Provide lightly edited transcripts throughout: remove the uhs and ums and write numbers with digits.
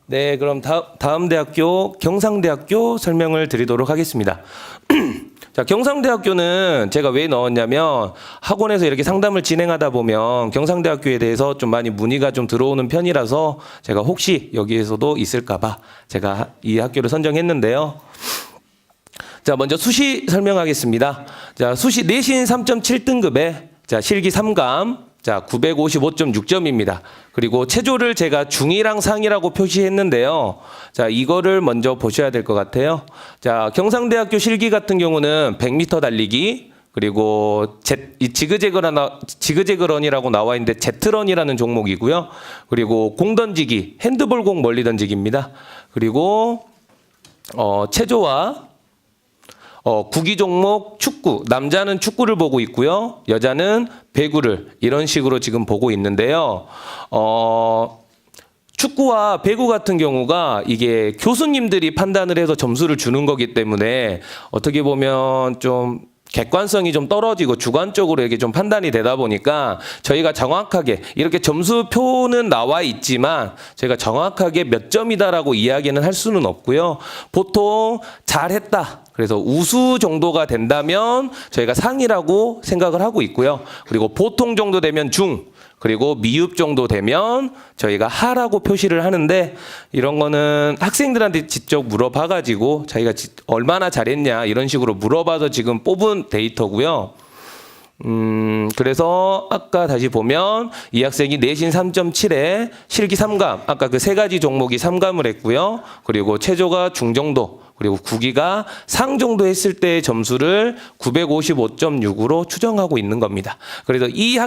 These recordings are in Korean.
네, 그럼 다음 대학교 경상대학교 설명을 드리도록 하겠습니다. 자, 경상대학교는 제가 왜 넣었냐면 학원에서 이렇게 상담을 진행하다 보면 경상대학교에 대해서 좀 많이 문의가 좀 들어오는 편이라서 제가 혹시 여기에서도 있을까봐 제가 이 학교를 선정했는데요. 자, 먼저 수시 설명하겠습니다. 자, 수시 내신 3.7등급에 자, 실기 3감 자, 955.6점입니다. 그리고 체조를 제가 중이랑 상이라고 표시했는데요. 자, 이거를 먼저 보셔야 될 것 같아요. 자, 경상대학교 실기 같은 경우는 100m 달리기, 그리고 지그재그런이라고 나와 있는데 제트런이라는 종목이고요. 그리고 공 던지기, 핸드볼 공 멀리 던지기입니다. 그리고 체조와 구기 종목 축구, 남자는 축구를 보고 있고요. 여자는 배구를 이런 식으로 지금 보고 있는데요. 축구와 배구 같은 경우가 이게 교수님들이 판단을 해서 점수를 주는 거기 때문에 어떻게 보면 좀 객관성이 좀 떨어지고 주관적으로 이게 좀 판단이 되다 보니까 저희가 정확하게 이렇게 점수표는 나와 있지만 저희가 정확하게 몇 점이다라고 이야기는 할 수는 없고요. 보통 잘했다. 그래서 우수 정도가 된다면 저희가 상이라고 생각을 하고 있고요. 그리고 보통 정도 되면 중, 그리고 미흡 정도 되면 저희가 하라고 표시를 하는데 이런 거는 학생들한테 직접 물어봐가지고 자기가 얼마나 잘했냐 이런 식으로 물어봐서 지금 뽑은 데이터고요. 그래서 아까 다시 보면 이 학생이 내신 3.7에 실기 3감, 아까 그 세 가지 종목이 3감을 했고요. 그리고 체조가 중 정도, 그리고 구기가 상 정도 했을 때의 점수를 955.6으로 추정하고 있는 겁니다. 그래서 이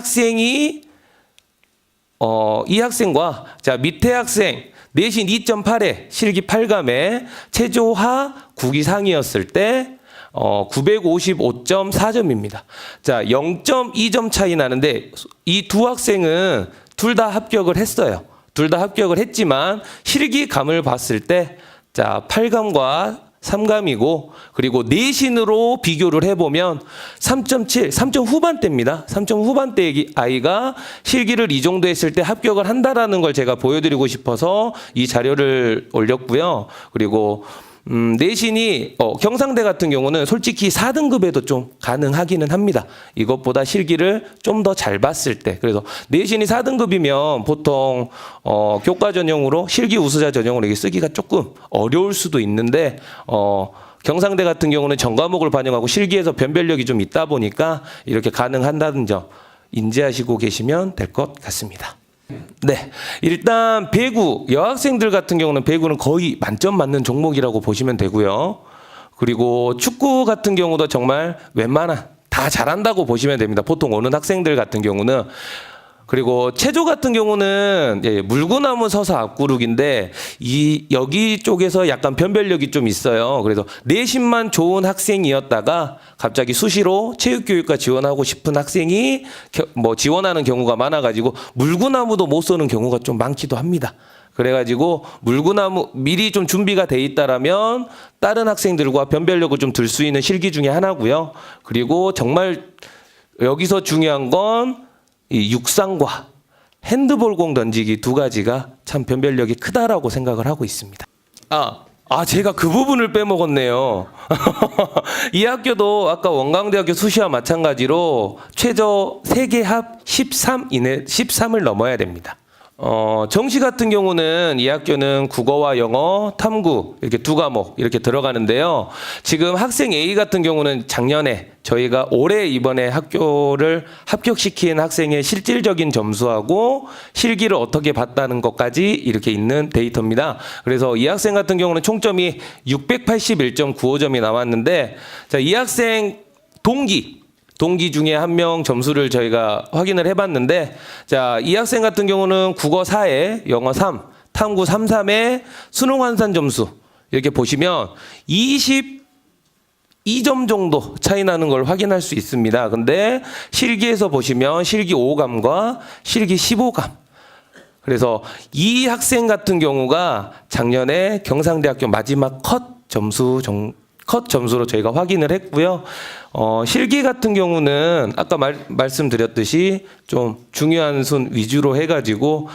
학생과 자 밑에 학생 내신 2.8에 실기 8감에 체조하 구기 상이었을 때 955.4점입니다. 자, 0.2점 차이 나는데 이 두 학생은 둘 다 합격을 했어요. 둘 다 합격을 했지만 실기감을 봤을 때 자, 8감과 3감이고 그리고 내신으로 비교를 해보면 3.7, 3점 후반대입니다. 3점 후반대 아이가 실기를 이 정도 했을 때 합격을 한다라는 걸 제가 보여드리고 싶어서 이 자료를 올렸고요. 그리고 내신이 경상대 같은 경우는 솔직히 4등급에도 좀 가능하기는 합니다. 이것보다 실기를 좀 더 잘 봤을 때. 그래서 내신이 4등급이면 보통 교과 전형으로 실기 우수자 전형으로 이게 쓰기가 조금 어려울 수도 있는데 경상대 같은 경우는 전 과목을 반영하고 실기에서 변별력이 좀 있다 보니까 이렇게 가능한다는 점 인지하시고 계시면 될 것 같습니다. 네, 일단 배구, 여학생들 같은 경우는 배구는 거의 만점 맞는 종목이라고 보시면 되고요. 그리고 축구 같은 경우도 정말 웬만한 다 잘한다고 보시면 됩니다. 보통 오는 학생들 같은 경우는. 그리고 체조 같은 경우는 물구나무 서서 앞구르기인데 여기 쪽에서 약간 변별력이 좀 있어요. 그래서 내신만 좋은 학생이었다가 갑자기 수시로 체육교육과 지원하고 싶은 학생이 지원하는 경우가 많아가지고 물구나무도 못 쏘는 경우가 좀 많기도 합니다. 그래가지고 물구나무 미리 좀 준비가 돼 있다라면 다른 학생들과 변별력을 좀 들 수 있는 실기 중에 하나고요. 그리고 정말 여기서 중요한 건 이 육상과 핸드볼 공 던지기 두 가지가 참 변별력이 크다라고 생각을 하고 있습니다. 제가 그 부분을 빼먹었네요. 이 학교도 아까 원광대학교 수시와 마찬가지로 최저 3개 합 13을 넘어야 됩니다. 정시 같은 경우는 이 학교는 국어와 영어, 탐구 이렇게 두 과목 이렇게 들어가는데요. 지금 학생 A 같은 경우는 작년에 저희가 올해 이번에 학교를 합격시킨 학생의 실질적인 점수하고 실기를 어떻게 봤다는 것까지 이렇게 있는 데이터입니다. 그래서 이 학생 같은 경우는 총점이 681.95점이 나왔는데 자, 이 학생 동기 중에 한 명 점수를 저희가 확인을 해봤는데 자, 이 학생 같은 경우는 국어 4에 영어 3, 탐구 3, 3에 수능 환산 점수 이렇게 보시면 22점 정도 차이 나는 걸 확인할 수 있습니다. 근데 실기에서 보시면 실기 5감과 실기 15감. 그래서 이 학생 같은 경우가 작년에 경상대학교 마지막 컷 점수로 저희가 확인을 했고요. 실기 같은 경우는 아까 말씀드렸듯이 좀 중요한 순 위주로 해가지고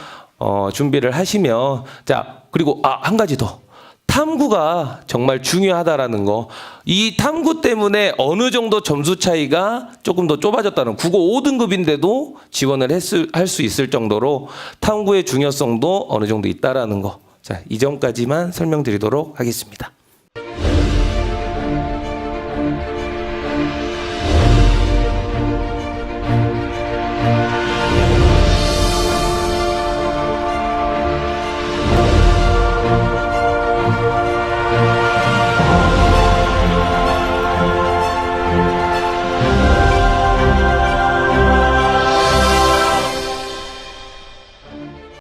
준비를 하시면 자 그리고 한 가지 더. 탐구가 정말 중요하다라는 거. 이 탐구 때문에 어느 정도 점수 차이가 조금 더 좁아졌다는, 국어 5등급인데도 지원을 할 수 있을 정도로 탐구의 중요성도 어느 정도 있다라는 거. 자, 이 점까지만 설명드리도록 하겠습니다.